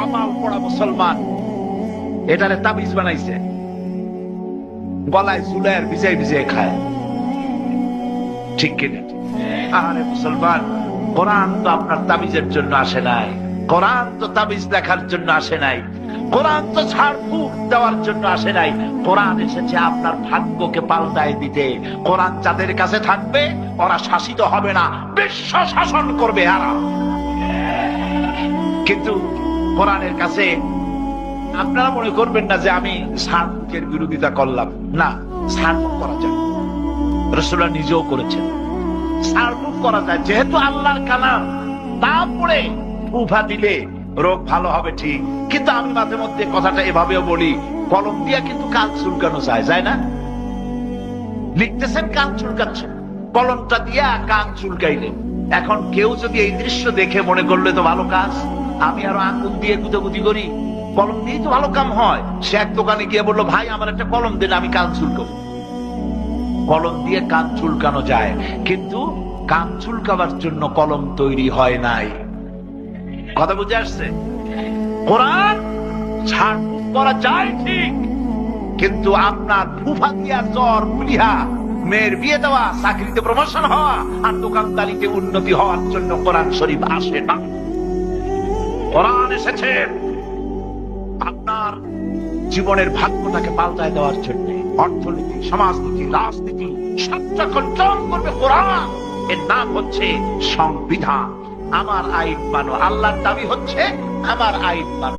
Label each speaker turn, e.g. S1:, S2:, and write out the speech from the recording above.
S1: কামাল পড়া মুসলমান এটারে তাবিজ বানাইছে, গলায় চুলায় ভিজাই ভিজাই খায়। ঠিক কিনা? আরে মুসলমান, কোরআন তো আপনার তাবিজের জন্য আসে নাই, কোরআন তো তাবিজ লেখার জন্য আসে নাই, কোরআন তো ঝাড়ফুঁক দেওয়ার জন্য আসে নাই। কোরআন এসেছে আপনার ভাগ্যকে পাল্টায় দিতে। কোরআন যাদের কাছে থাকবে ওরা শাসিত হবে না, বিশ্ব শাসন করবে এরা। কিন্তু কোরআনের কাছে আপনারা মনে করবেন না যে আমি ঝাড়ফুঁকের বিরোধিতা করলাম, না, ঝাড়ফুঁক করা যায়, রাসূলুল্লাহ নিজেও করেছেন। ঝাড়ফুঁক করা যায়, যেহেতু আল্লাহর কালাম, তারপরে উভা দিলে রোগ ভালো হবে ঠিক। কিন্তু আমি মাঝে মধ্যে কথাটা এভাবেও বলি, কলম দিয়া কিন্তু কান চুলকানো যায়, যায় না? লিখতেছেন, কান চুলকাচ্ছেন, কলমটা দিয়া কান চুলকাইলেন। এখন কেউ যদি এই দৃশ্য দেখে মনে করলে তো ভালো কাজ, আমি আরো আঙ্গুল দিয়ে গুতাগুতি করি, কলম দিয়ে তো ভালো কাম হয়। সে এক দোকানে গিয়ে বললো, ভাই আমার একটা কলম দেন, আমি কান চুলকাবো। কলম দিয়ে কান চুলকানো যায়, কিন্তু কান চুলকাবার জন্য কলম তৈরি হয় নাই। কথা বুঝে আসছে? কোরআন ঝাড়ফুঁক করা যায় ঠিক, কিন্তু আপনার ফুফা দিয়া জ্বর পুলিহা, মেয়ের বিয়ে দেওয়া, চাকরিতে প্রমোশন হওয়া আর দোকানদারিতে উন্নতি হওয়ার জন্য কোরআন শরীফ আসে না। কোরআন এসেছে আপনার জীবনের ভাগ্যটাকে পাল্টায় দেওয়ার জন্য। অর্থনীতি, সমাজনীতি, রাজনীতি সবটা কন্ট্রোল করবে কোরআন। এর নাম হচ্ছে সংবিধান। আমার আইন মানো, আল্লাহর দাবি হচ্ছে আমার আইন মানো।